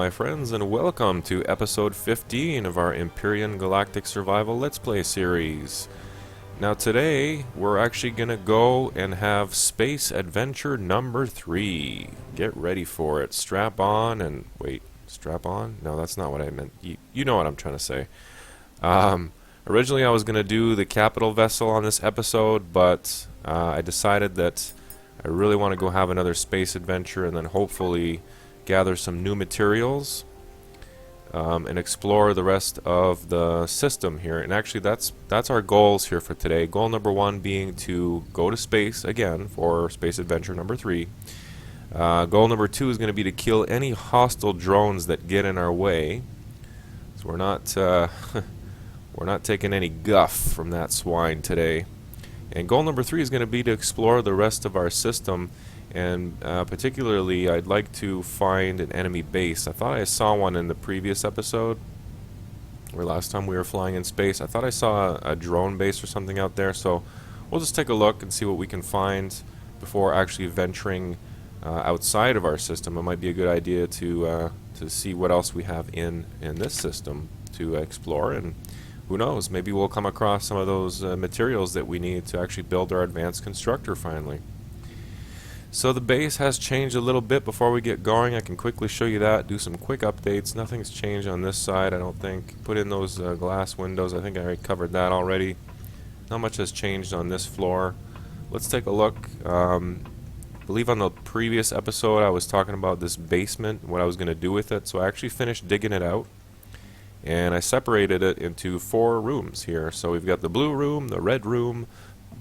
my friends, and welcome to episode 15 of our Empyrion Galactic Survival Let's Play series. Now today, we're actually going to go and have Space Adventure number 3. Get ready for it. Strap on and... wait, strap on? No, that's not what I meant. You know what I'm trying to say. Originally I was going to do the capital vessel on this episode, but I decided that I really want to go have another space adventure and then hopefully gather some new materials and explore the rest of the system here. And actually that's our goals here for today. Goal number 1 being to go to space again for space adventure number 3. Goal number 2 is going to be to kill any hostile drones that get in our way. So we're not we're not taking any guff from that swine today. And goal number 3 is going to be to explore the rest of our system, and particularly I'd like to find an enemy base. I thought I saw one in the previous episode, or last time we were flying in space. I thought I saw a drone base or something out there, so we'll just take a look and see what we can find before actually venturing outside of our system. It might be a good idea to see what else we have in this system to explore, and who knows, maybe we'll come across some of those materials that we need to actually build our advanced constructor finally. So the base has changed a little bit before we get going. I can quickly show you that, do some quick updates. Nothing's changed on this side, I don't think. Put in those glass windows. I think I already covered that already. Not much has changed on this floor. Let's take a look. I believe on the previous episode I was talking about this basement, what I was going to do with it. So I actually finished digging it out, and I separated it into 4 rooms here. So we've got the blue room, the red room,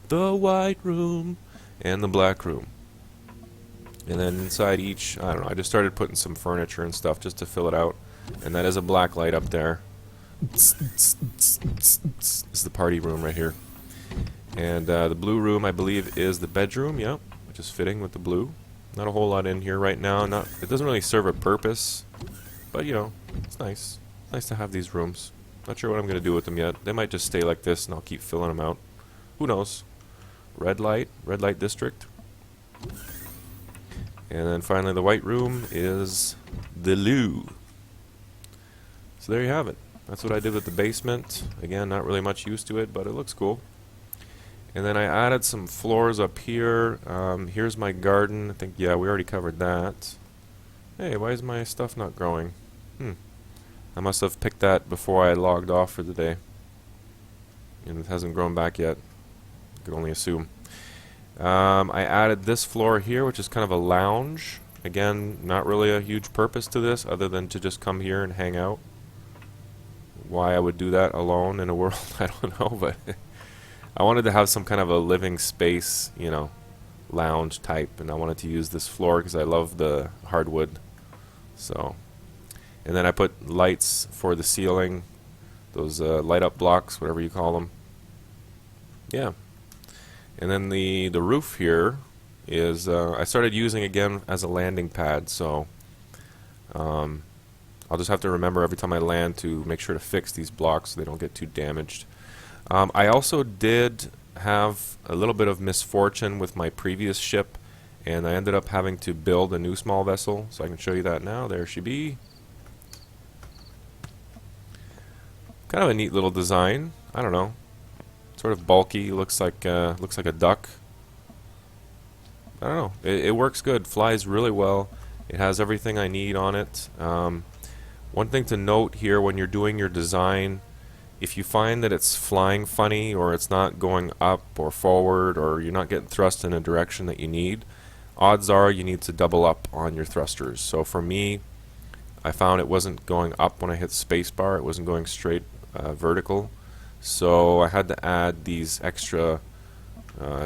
the white room, and the black room. And then inside each, I don't know, I just started putting some furniture and stuff just to fill it out. And that is a black light up there. This is the party room right here. And the blue room, I believe, is the bedroom, yep, which is fitting with the blue. Not a whole lot in here right now. It doesn't really serve a purpose, but you know, it's nice. It's nice to have these rooms. Not sure what I'm going to do with them yet. They might just stay like this and I'll keep filling them out. Who knows? Red light district. And then finally the white room is the loo. So there you have it. That's what I did with the basement. Again, not really much use to it, but it looks cool. And then I added some floors up here. Here's my garden. I think, yeah, we already covered that. Hey, why is my stuff not growing? I must have picked that before I logged off for the day. And it hasn't grown back yet. I could only assume. I added this floor here, which is kind of a lounge. Again, not really a huge purpose to this other than to just come here and hang out. Why I would do that alone in a world, I don't know, but I wanted to have some kind of a living space, you know, lounge type, and I wanted to use this floor because I love the hardwood. So, and then I put lights for the ceiling, those light up blocks, whatever you call them. Yeah. And then the roof here is I started using again as a landing pad, so I'll just have to remember every time I land to make sure to fix these blocks so they don't get too damaged. I also did have a little bit of misfortune with my previous ship, and I ended up having to build a new small vessel, so I can show you that now. There she be. Kind of a neat little design. I don't know. Sort of bulky, looks like a duck. I don't know. It works good. Flies really well. It has everything I need on it. One thing to note here when you're doing your design, if you find that it's flying funny or it's not going up or forward or you're not getting thrust in a direction that you need, odds are you need to double up on your thrusters. So for me, I found it wasn't going up when I hit spacebar. It wasn't going straight vertical. So I had to add these extra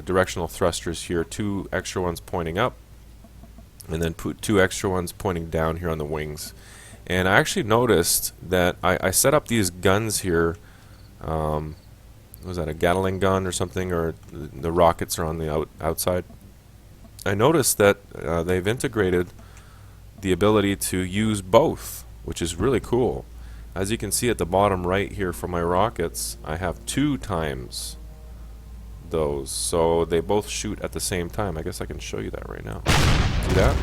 directional thrusters here, 2 extra ones pointing up, and then put 2 extra ones pointing down here on the wings. And I actually noticed that I set up these guns here. Was that a Gatling gun or something, or the rockets are on the outside? I noticed that they've integrated the ability to use both, which is really cool. As you can see at the bottom right here for my rockets, I have 2 times those, so they both shoot at the same time. I guess I can show you that right now. See that?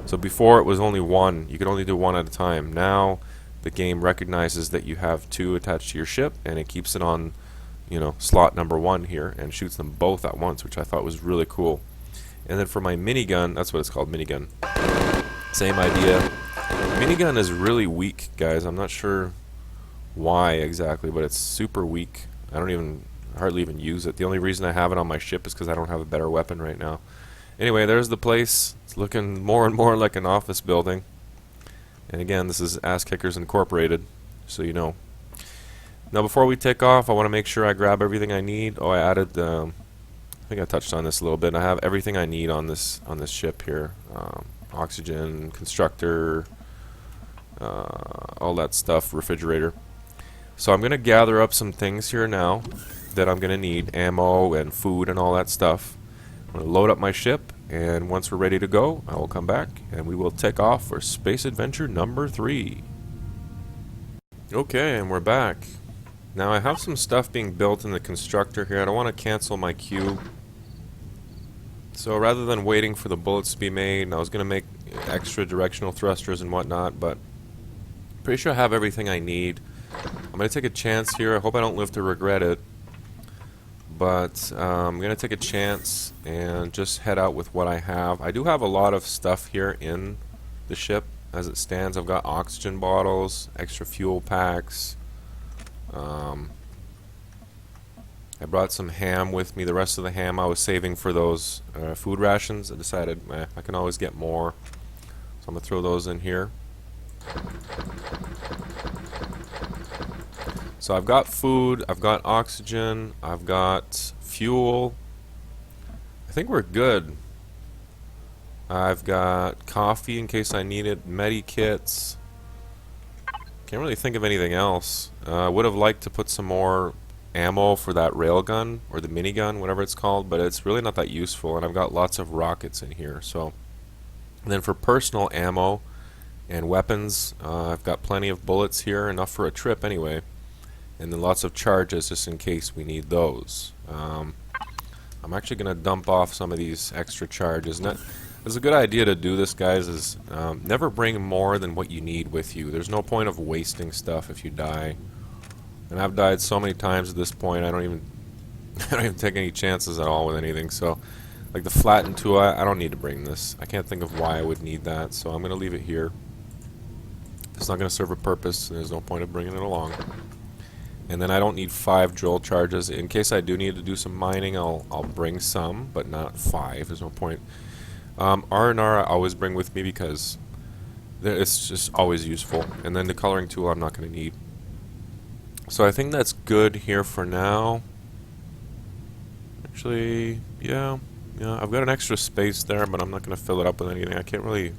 So before it was only one. You could only do one at a time. Now the game recognizes that you have two attached to your ship, and it keeps it on, you know, slot number 1 here and shoots them both at once, which I thought was really cool. And then for my minigun, that's what it's called, minigun. Same idea. Minigun is really weak, guys. I'm not sure why exactly, but it's super weak. I don't even hardly even use it. The only reason I have it on my ship is because I don't have a better weapon right now. Anyway, there's the place. It's looking more and more like an office building. And again, this is Ass Kickers Incorporated, so you know. Now before we take off, I want to make sure I grab everything I need. Oh, I added I think I touched on this a little bit. I have everything I need on this ship here. Oxygen, constructor, all that stuff, refrigerator. So I'm going to gather up some things here now that I'm going to need, ammo and food and all that stuff. I'm going to load up my ship, and once we're ready to go, I will come back and we will take off for space adventure number 3. Okay, and we're back. Now I have some stuff being built in the constructor here. I don't want to cancel my queue. So rather than waiting for the bullets to be made, I was going to make extra directional thrusters and whatnot, but pretty sure I have everything I need. I'm going to take a chance here. I hope I don't live to regret it. But I'm going to take a chance and just head out with what I have. I do have a lot of stuff here in the ship as it stands. I've got oxygen bottles, extra fuel packs. I brought some ham with me. The rest of the ham I was saving for those food rations. I decided I can always get more. So I'm going to throw those in here. So I've got food, I've got oxygen, I've got fuel. I think we're good. I've got coffee in case I need it, medikits. Can't really think of anything else. I would have liked to put some more ammo for that railgun, or the minigun, whatever it's called, but it's really not that useful, and I've got lots of rockets in here. So, and then for personal ammo and weapons, I've got plenty of bullets here, enough for a trip anyway. And then lots of charges just in case we need those. I'm actually going to dump off some of these extra charges. And it's a good idea to do this, guys, is never bring more than what you need with you. There's no point of wasting stuff if you die. And I've died so many times at this point, I don't even take any chances at all with anything. So, like the flattened tool, I don't need to bring this. I can't think of why I would need that, so I'm going to leave it here. It's not going to serve a purpose, and there's no point of bringing it along. And then I don't need 5 drill charges. In case I do need to do some mining, I'll bring some, but not 5. There's no point. R&R I always bring with me because it's just always useful. And then the coloring tool I'm not going to need. So I think that's good here for now. Actually, yeah, I've got an extra space there, but I'm not going to fill it up with anything. I can't really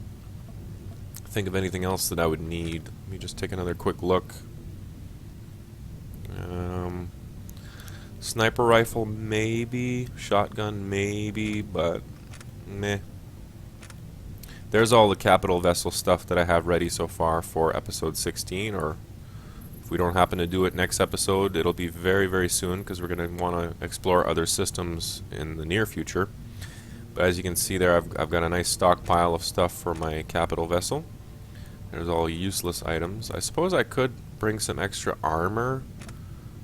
think of anything else that I would need. Let me just take another quick look. Sniper rifle maybe, shotgun maybe, but meh. There's all the capital vessel stuff that I have ready so far for episode 16, or if we don't happen to do it next episode, it'll be very, very soon because we're going to want to explore other systems in the near future. But as you can see there, I've got a nice stockpile of stuff for my capital vessel. There's all useless items. I suppose I could bring some extra armor,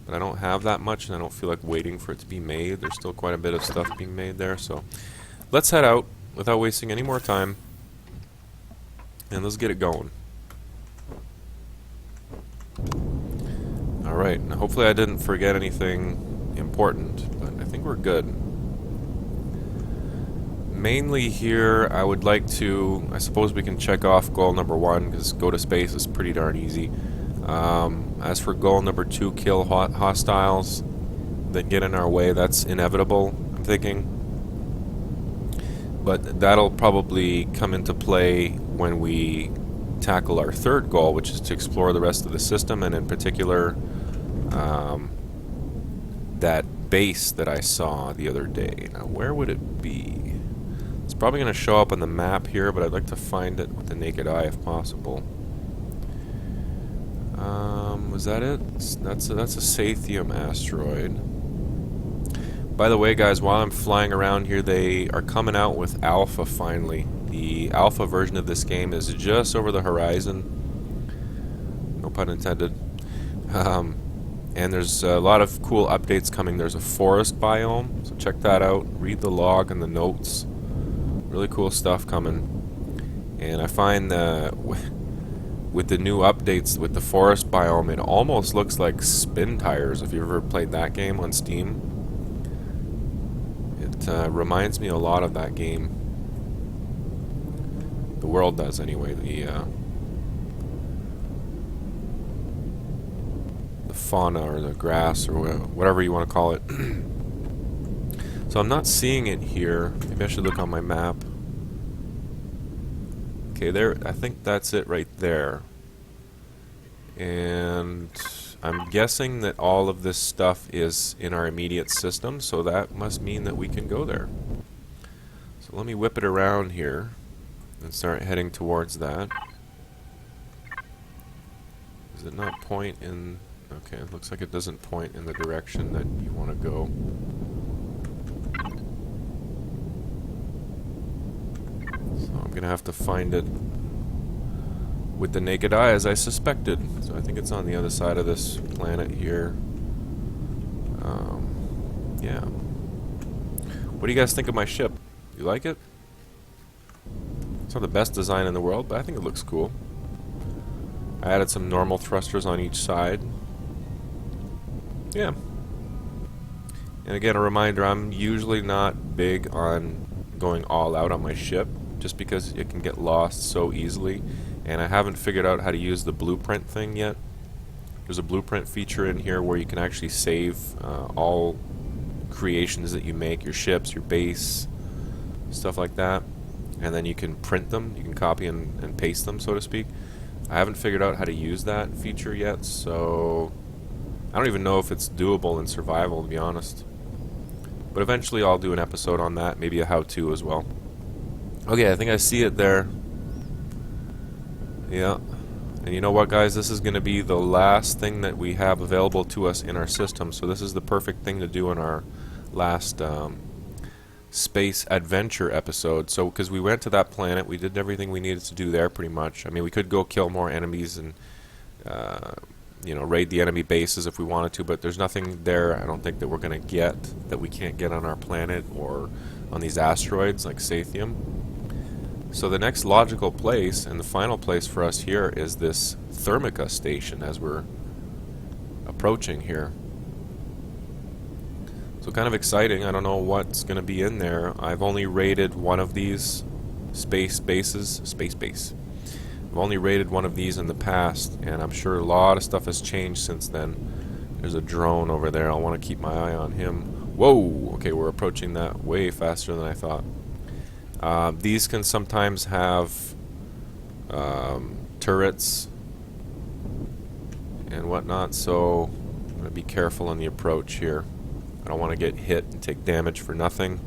but I don't have that much, and I don't feel like waiting for it to be made. There's still quite a bit of stuff being made there, so let's head out without wasting any more time, and let's get it going. Alright, now hopefully I didn't forget anything important, but I think we're good. Mainly here, I would like to, I suppose we can check off goal number 1, because go to space is pretty darn easy. As for goal number 2, kill hostiles that get in our way, that's inevitable, I'm thinking. But that'll probably come into play when we tackle our third goal, which is to explore the rest of the system, and in particular, that base that I saw the other day. Now, where would it be? It's probably going to show up on the map here, but I'd like to find it with the naked eye if possible. Was that it? That's a Sathium asteroid. By the way, guys, while I'm flying around here, they are coming out with Alpha finally. The alpha version of this game is just over the horizon. No pun intended. And there's a lot of cool updates coming. There's a forest biome, so check that out. Read the log and the notes. Really cool stuff coming. And I find that with the new updates with the forest biome, it almost looks like Spin Tires, if you've ever played that game on Steam. It reminds me a lot of that game. The world does, anyway. The fauna or the grass or whatever you want to call it. So I'm not seeing it here. Maybe I should look on my map. Okay, there, I think that's it right there. And I'm guessing that all of this stuff is in our immediate system, so that must mean that we can go there. So let me whip it around here and start heading towards that. Does it not point in... Okay, it looks like it doesn't point in the direction that you want to go. So I'm going to have to find it with the naked eye, as I suspected. So I think it's on the other side of this planet here. Yeah. What do you guys think of my ship? You like it? It's not the best design in the world, but I think it looks cool. I added some normal thrusters on each side. Yeah. And again, a reminder, I'm usually not big on going all out on my ship, just because it can get lost so easily, and I haven't figured out how to use the blueprint thing yet. There's a blueprint feature in here where you can actually save all creations that you make, your ships, your base, stuff like that, and then you can print them, you can copy and paste them, so to speak. I haven't figured out how to use that feature yet, so I don't even know if it's doable in survival, to be honest. But eventually I'll do an episode on that, maybe a how-to as well. Okay, I think I see it there. Yeah. And you know what, guys? This is going to be the last thing that we have available to us in our system, so this is the perfect thing to do in our last space adventure episode. So, because we went to that planet, we did everything we needed to do there, pretty much. I mean, we could go kill more enemies and you know, raid the enemy bases if we wanted to, but there's nothing there, I don't think, that we're going to get that we can't get on our planet or on these asteroids like Sathium. So the next logical place and the final place for us here is this Thermica station as we're approaching here. So kind of exciting. I don't know what's going to be in there. I've only raided one of these space base. I've only raided one of these in the past, and I'm sure a lot of stuff has changed since then. There's a drone over there. I want to keep my eye on him. Whoa! Okay, we're approaching that way faster than I thought. These can sometimes have turrets and whatnot, so I'm going to be careful on the approach here. I don't want to get hit and take damage for nothing.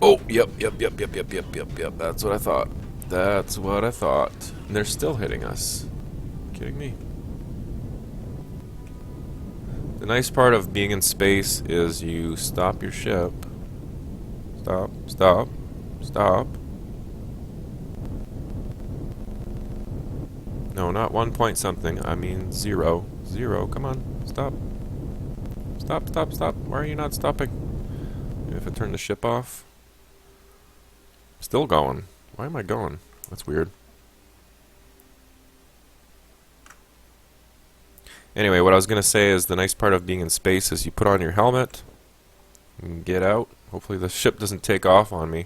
Oh, yep. That's what I thought. That's what I thought. And they're still hitting us. Are you kidding me? The nice part of being in space is you stop your ship. Stop. No, not 1 point something. I mean 0. 0. Come on. Stop. Why are you not stopping? Maybe if I turn the ship off. Still going. Why am I going? That's weird. Anyway, what I was going to say is the nice part of being in space is you put on your helmet and get out. Hopefully the ship doesn't take off on me.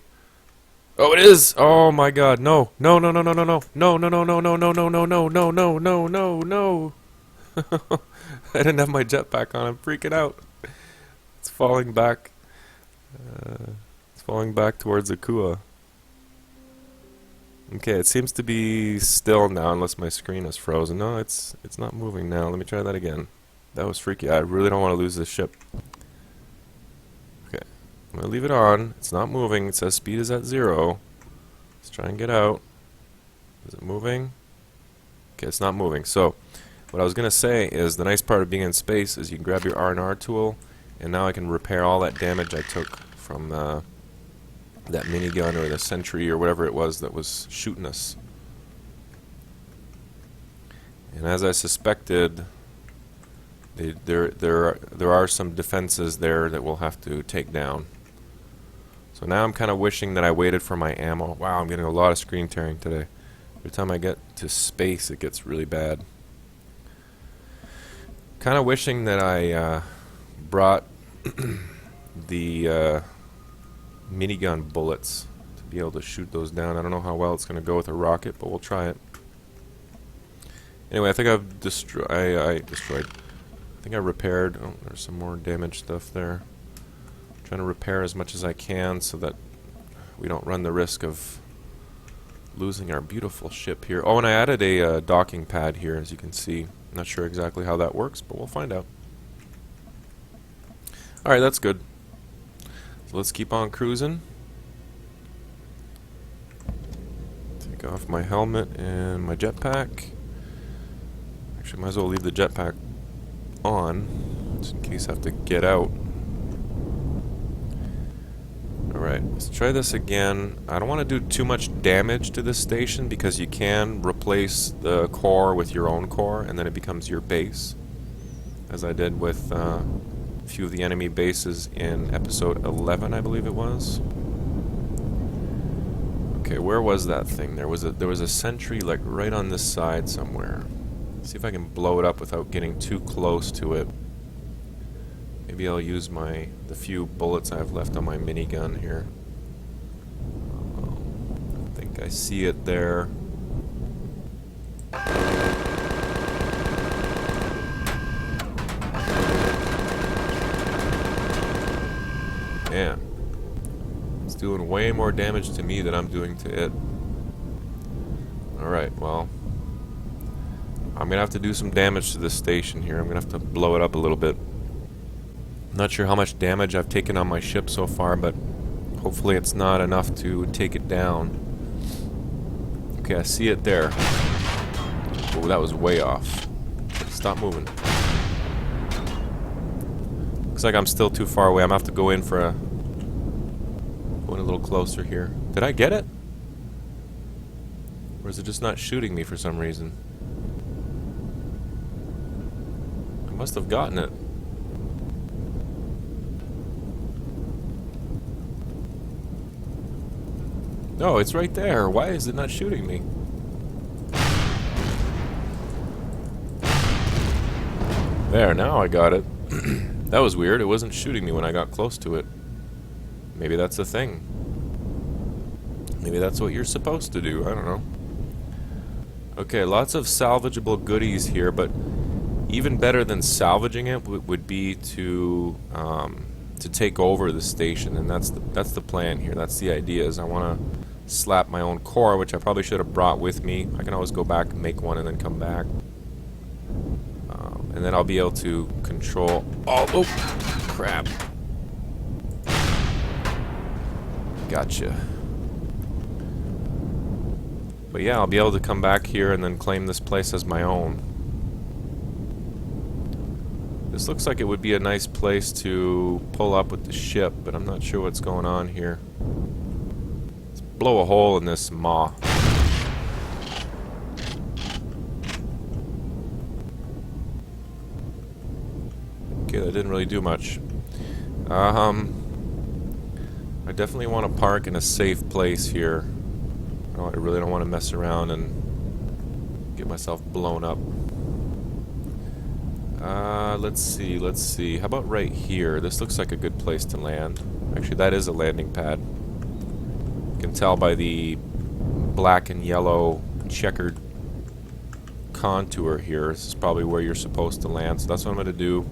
Oh, it is! Oh my god, no. No. I didn't have my jetpack on. I'm freaking out. It's falling back. It's falling back towards Akua. Okay, it seems to be still now unless my screen is frozen. No, it's not moving now. Let me try that again. That was freaky. I really don't want to lose this ship. Okay, I'm going to leave it on. It's not moving. It says speed is at 0. Let's try and get out. Is it moving? Okay, it's not moving. So, what I was going to say is the nice part of being in space is you can grab your R&R tool, and now I can repair all that damage I took from that minigun or the sentry or whatever it was that was shooting us. And as I suspected, there are some defenses there that we'll have to take down. So now I'm kind of wishing that I waited for my ammo. Wow, I'm getting a lot of screen tearing today. Every time I get to space, it gets really bad. Kind of wishing that I brought the minigun bullets to be able to shoot those down. I don't know how well it's going to go with a rocket, but we'll try it. Anyway, I think I've destroyed. I think I repaired. Oh, there's some more damaged stuff there. I'm trying to repair as much as I can so that we don't run the risk of losing our beautiful ship here. Oh, and I added a docking pad here, as you can see. I'm not sure exactly how that works, but we'll find out. Alright, that's good. So let's keep on cruising. Take off my helmet and my jetpack. Actually, might as well leave the jetpack on, just in case I have to get out. Alright, let's try this again. I don't want to do too much damage to this station because you can replace the core with your own core and then it becomes your base, as I did with a few of the enemy bases in episode 11, I believe it was. Okay, where was that thing? There was a sentry like right on this side somewhere. Let's see if I can blow it up without getting too close to it. Maybe I'll use the few bullets I have left on my minigun here. I think I see it there. Man, it's doing way more damage to me than I'm doing to it. Alright, well, I'm gonna have to do some damage to this station here. I'm gonna have to blow it up a little bit. Not sure how much damage I've taken on my ship so far, but hopefully it's not enough to take it down. Okay, I see it there. Oh, that was way off. Stop moving. Looks like I'm still too far away. I'm gonna have to go in for going a little closer here. Did I get it? Or is it just not shooting me for some reason? I must have gotten it. No, it's right there. Why is it not shooting me? There, now I got it. That was weird. It wasn't shooting me when I got close to it. Maybe that's a thing. Maybe that's what you're supposed to do. I don't know. Okay, lots of salvageable goodies here, but even better than salvaging it would be to take over the station, and that's the plan here. That's the idea. Is I want to slap my own core, which I probably should have brought with me. I can always go back and make one and then come back. And then I'll be able to control all... Oh, crap. Gotcha. But yeah, I'll be able to come back here and then claim this place as my own. This looks like it would be a nice place to pull up with the ship, but I'm not sure what's going on here. Let's blow a hole in this maw. Okay, that didn't really do much. I definitely want to park in a safe place here. I really don't want to mess around and get myself blown up. Let's see. How about right here? This looks like a good place to land. Actually, that is a landing pad. You can tell by the black and yellow checkered contour here. This is probably where you're supposed to land, so that's what I'm going to do.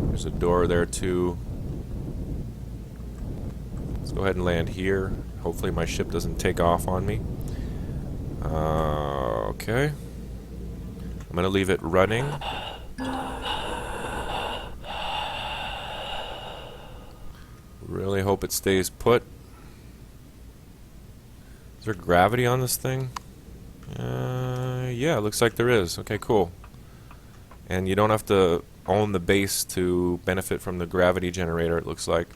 There's a door there too. Let's go ahead and land here. Hopefully my ship doesn't take off on me. Okay. I'm going to leave it running. Really hope it stays put. Is there gravity on this thing? Yeah, it looks like there is. Okay, cool. And you don't have to own the base to benefit from the gravity generator, it looks like.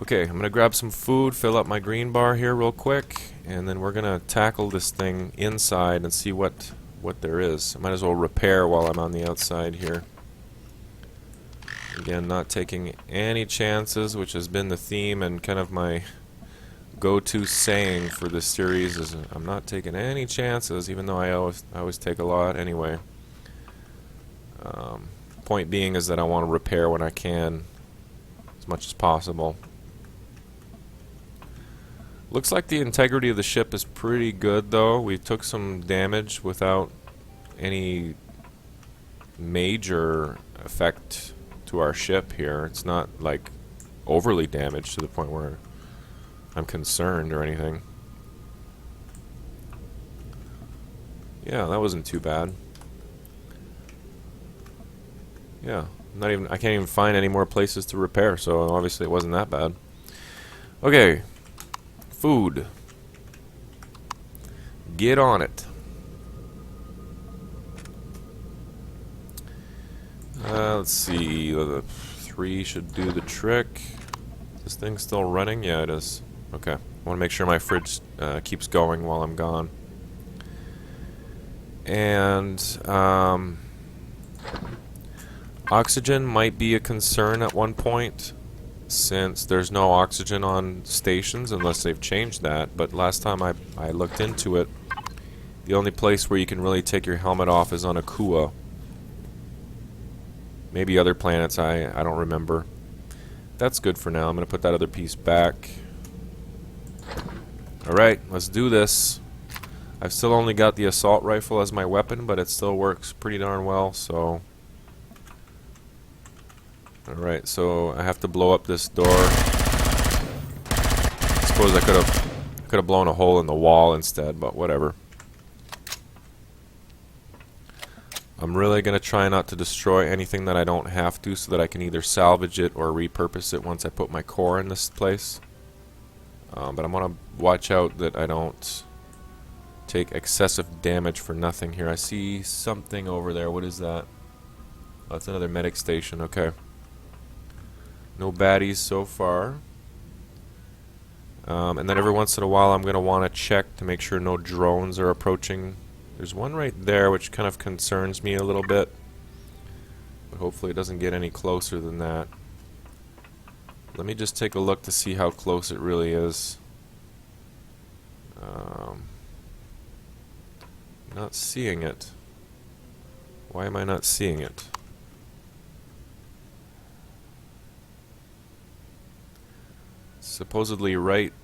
Okay, I'm gonna grab some food, fill up my green bar here real quick, and then we're gonna tackle this thing inside and see what there is. I might as well repair while I'm on the outside here. Again, not taking any chances, which has been the theme and kind of my go-to saying for this series is I'm not taking any chances, even though I always take a lot anyway. Point being is that I want to repair when I can as much as possible. Looks like the integrity of the ship is pretty good though. We took some damage without any major effect to our ship here. It's not like overly damaged to the point where I'm concerned or anything. Yeah, that wasn't too bad. Yeah, I can't even find any more places to repair, so obviously it wasn't that bad. Okay. Food. Get on it. Let's see. The 3 should do the trick. Is this thing still running? Yeah, it is. Okay. I want to make sure my fridge keeps going while I'm gone. And oxygen might be a concern at one point, since there's no oxygen on stations unless they've changed that. But last time I looked into it, the only place where you can really take your helmet off is on Akua. Maybe other planets, I don't remember. That's good for now. I'm going to put that other piece back. Alright, let's do this. I've still only got the assault rifle as my weapon, but it still works pretty darn well, so... Alright, so I have to blow up this door. I suppose I could have blown a hole in the wall instead, but whatever. I'm really going to try not to destroy anything that I don't have to, so that I can either salvage it or repurpose it once I put my core in this place. But I'm going to watch out that I don't take excessive damage for nothing here. I see something over there. What is that? Oh, that's another medic station. Okay. No baddies so far. And then every once in a while I'm going to want to check to make sure no drones are approaching. There's one right there which kind of concerns me a little bit. But hopefully it doesn't get any closer than that. Let me just take a look to see how close it really is. Not seeing it. Why am I not seeing it? Supposedly right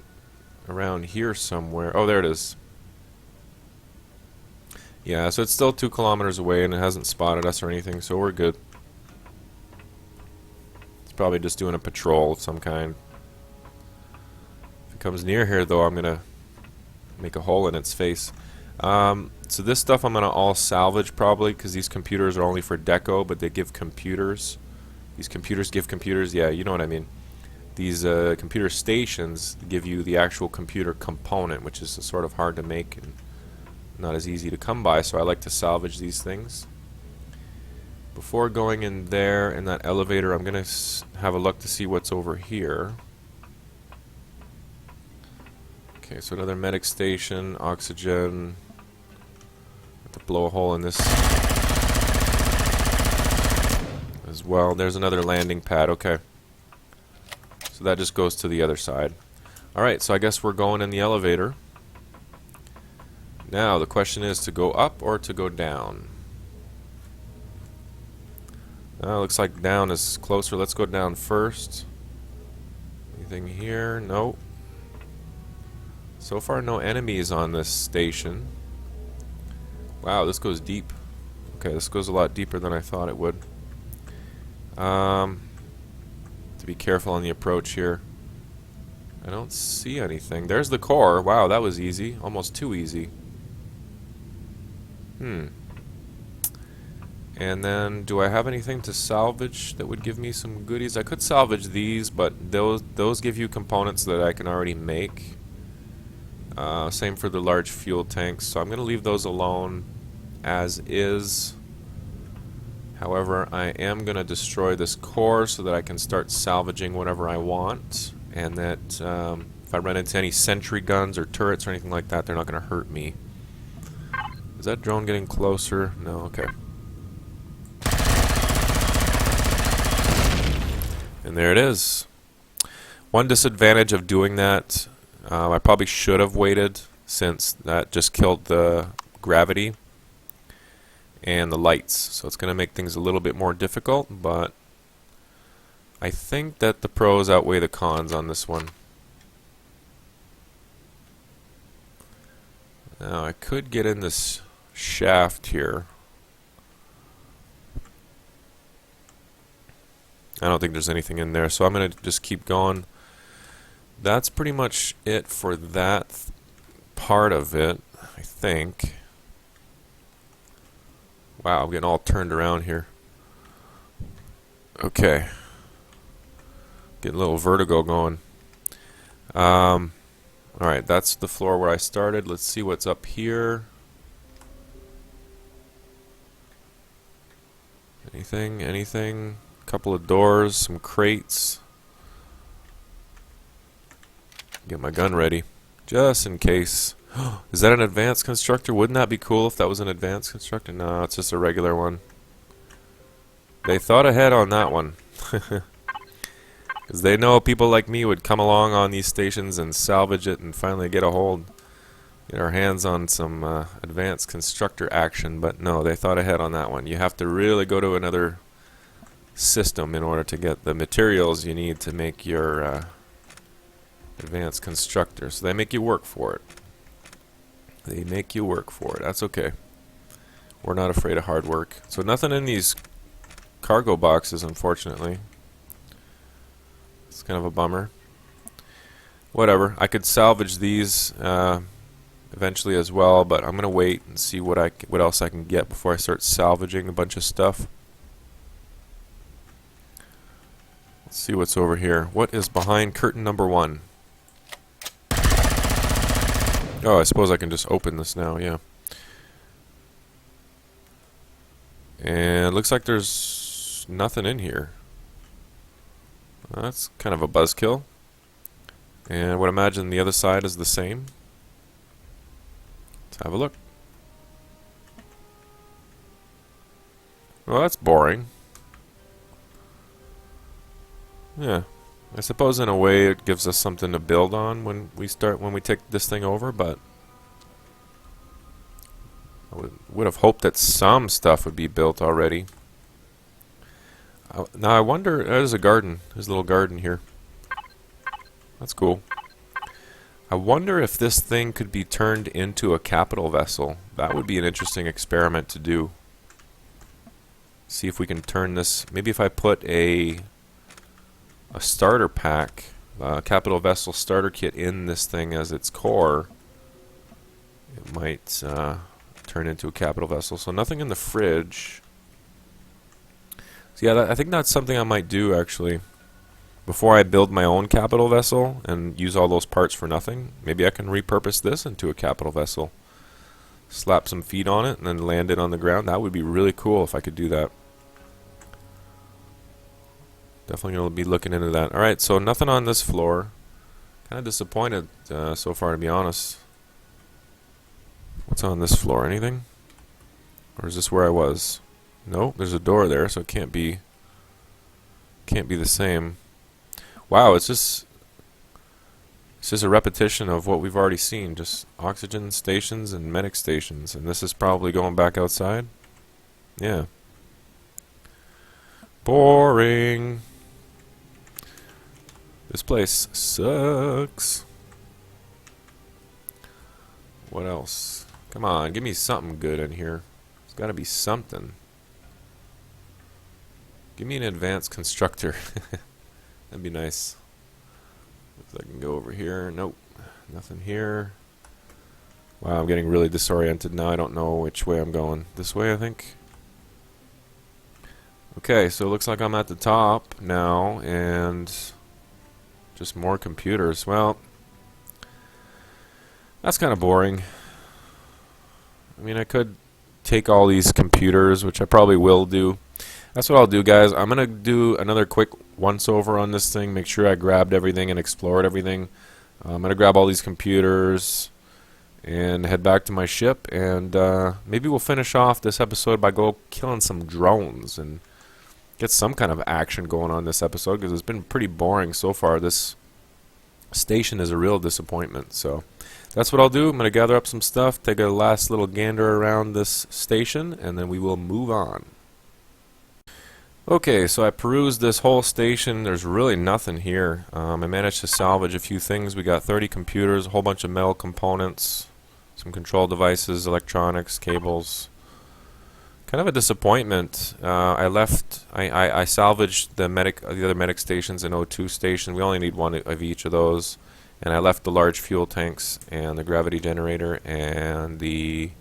around here somewhere. Oh, there it is. Yeah, so it's still 2 kilometers away and it hasn't spotted us or anything, so we're good. It's probably just doing a patrol of some kind. If it comes near here, though, I'm gonna make a hole in its face. So this stuff I'm gonna all salvage probably, because these computers are only for deco, but they give computers. These computers give computers. Yeah, you know what I mean. These computer stations give you the actual computer component, which is sort of hard to make and not as easy to come by, so I like to salvage these things. Before going in there in that elevator, I'm going to have a look to see what's over here. Okay, so another medic station, oxygen. Have to blow a hole in this as well. There's another landing pad. Okay. So that just goes to the other side. Alright, so I guess we're going in the elevator. Now the question is to go up or to go down. Looks like down is closer. Let's go down first. Anything here? Nope. So far no enemies on this station. Wow, this goes deep. Okay, this goes a lot deeper than I thought it would. To be careful on the approach here. I don't see anything. There's the core. Wow, that was easy. Almost too easy. And then, do I have anything to salvage that would give me some goodies? I could salvage these, but those give you components that I can already make. Same for the large fuel tanks, so I'm going to leave those alone as is. However, I am going to destroy this core so that I can start salvaging whatever I want. and that if I run into any sentry guns or turrets or anything like that, they're not going to hurt me. Is that drone getting closer? No, okay. And there it is. One disadvantage of doing that, I probably should have waited, since that just killed the gravity and the lights. So it's going to make things a little bit more difficult, but I think that the pros outweigh the cons on this one. Now I could get in this shaft here. I don't think there's anything in there, so I'm going to just keep going. That's pretty much it for that part of it, I think. Wow, I'm getting all turned around here. Okay. Getting a little vertigo going. Alright, that's the floor where I started. Let's see what's up here. Anything? Anything? Couple of doors, some crates. Get my gun ready, just in case. Is that an advanced constructor? Wouldn't that be cool if that was an advanced constructor? No, it's just a regular one. They thought ahead on that one. Because they know people like me would come along on these stations and salvage it and finally get our hands on some advanced constructor action. But no, they thought ahead on that one. You have to really go to another system in order to get the materials you need to make your advanced constructor. So they make you work for it. They make you work for it. That's okay. We're not afraid of hard work. So nothing in these cargo boxes, unfortunately. It's kind of a bummer. Whatever. I could salvage these eventually as well, but I'm gonna wait and see what else I can get before I start salvaging a bunch of stuff. Let's see what's over here. What is behind curtain number 1? Oh, I suppose I can just open this now, yeah. And it looks like there's nothing in here. That's kind of a buzzkill. And I would imagine the other side is the same. Let's have a look. Well, that's boring. Yeah, I suppose in a way it gives us something to build on when we take this thing over, but I would have hoped that some stuff would be built already. Now I wonder, there's a garden, there's a little garden here. That's cool. I wonder if this thing could be turned into a capital vessel. That would be an interesting experiment to do. See if we can turn this, maybe if I put a starter pack, capital vessel starter kit in this thing as its core, it might turn into a capital vessel. So nothing in the fridge. So yeah, I think that's something I might do actually. Before I build my own capital vessel and use all those parts for nothing, maybe I can repurpose this into a capital vessel. Slap some feet on it and then land it on the ground. That would be really cool if I could do that. Definitely going to be looking into that. Alright, so nothing on this floor. Kind of disappointed so far, to be honest. What's on this floor? Anything? Or is this where I was? Nope, there's a door there, so it can't be the same. Wow, it's just a repetition of what we've already seen. Just oxygen stations and medic stations. And this is probably going back outside? Yeah. Boring. This place sucks. What else? Come on, give me something good in here. There's got to be something. Give me an advanced constructor. That'd be nice. If I can go over here. Nope. Nothing here. Wow, I'm getting really disoriented now. I don't know which way I'm going. This way, I think. Okay, so it looks like I'm at the top now, and just more computers. Well, that's kind of boring. I mean, I could take all these computers, which I probably will do. That's what I'll do, guys. I'm gonna do another quick once-over on this thing, make sure I grabbed everything and explored everything. I'm gonna grab all these computers and head back to my ship, and maybe we'll finish off this episode by go killing some drones and get some kind of action going on this episode, because it's been pretty boring so far. This station is a real disappointment. So that's what I'll do. I'm going to gather up some stuff, take a last little gander around this station, and then we will move on. Okay, so I perused this whole station. There's really nothing here. I managed to salvage a few things. We got 30 computers, a whole bunch of metal components, some control devices, electronics, cables. Kind of a disappointment. I salvaged the other medic stations and O2 station. We only need one of each of those, and I left the large fuel tanks and the gravity generator and the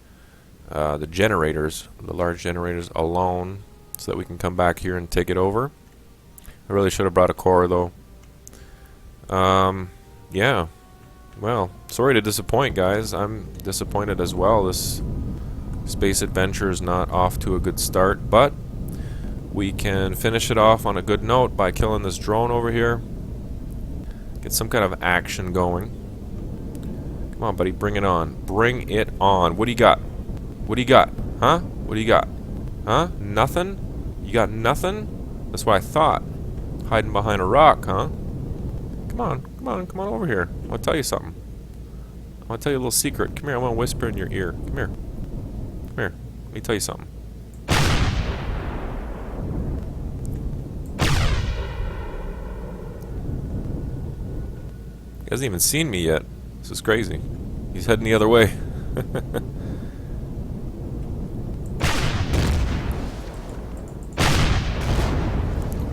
generators, the large generators, alone, so that we can come back here and take it over. I really should have brought a core though. Yeah. Well, sorry to disappoint, guys. I'm disappointed as well. This space adventure is not off to a good start, but we can finish it off on a good note by killing this drone over here. Get some kind of action going. Come on, buddy, bring it on. Bring it on. What do you got? What do you got? Huh? What do you got? Huh? Nothing? You got nothing? That's what I thought. Hiding behind a rock, huh? Come on, come on, come on over here. I want to tell you something. I want to tell you a little secret. Come here, I want to whisper in your ear. Come here. Come here, let me tell you something. He hasn't even seen me yet. This is crazy. He's heading the other way.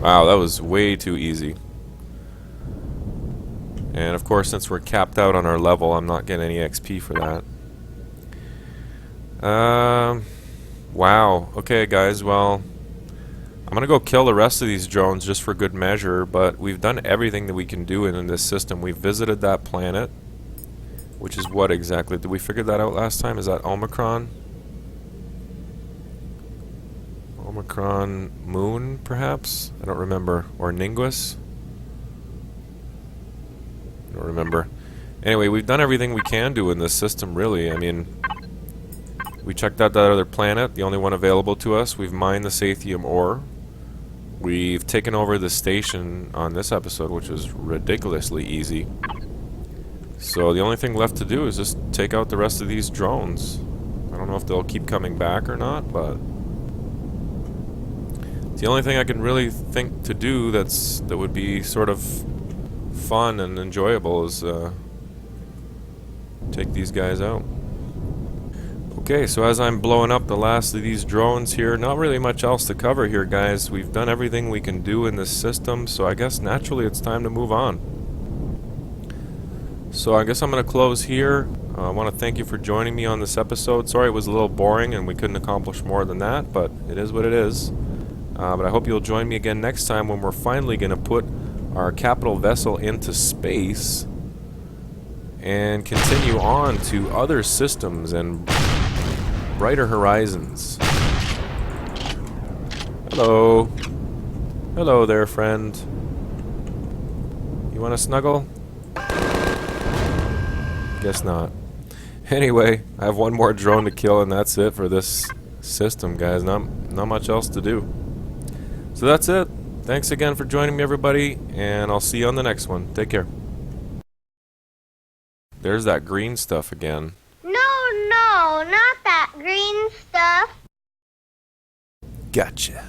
Wow, that was way too easy. And of course, since we're capped out on our level, I'm not getting any XP for that. Wow. Okay, guys, well, I'm gonna go kill the rest of these drones just for good measure, but we've done everything that we can do in this system. We've visited that planet, which is what exactly? Did we figure that out last time? Is that Omicron? Omicron Moon, perhaps? I don't remember. Or Ninguis? I don't remember. Anyway, we've done everything we can do in this system, really. I mean, we checked out that other planet, the only one available to us. We've mined the Sathium ore. We've taken over the station on this episode, which was ridiculously easy. So the only thing left to do is just take out the rest of these drones. I don't know if they'll keep coming back or not, but it's the only thing I can really think to do that would be sort of fun and enjoyable is take these guys out. Okay, so as I'm blowing up the last of these drones here, not really much else to cover here, guys. We've done everything we can do in this system, so I guess naturally it's time to move on. So I guess I'm going to close here. I want to thank you for joining me on this episode. Sorry it was a little boring and we couldn't accomplish more than that, but it is what it is. But I hope you'll join me again next time when we're finally going to put our capital vessel into space and continue on to other systems and brighter horizons. Hello. Hello there, friend. You want to snuggle? Guess not. Anyway, I have one more drone to kill and that's it for this system, guys. Not much else to do. So that's it. Thanks again for joining me, everybody, and I'll see you on the next one. Take care. There's that green stuff again. No, not that green stuff. Gotcha.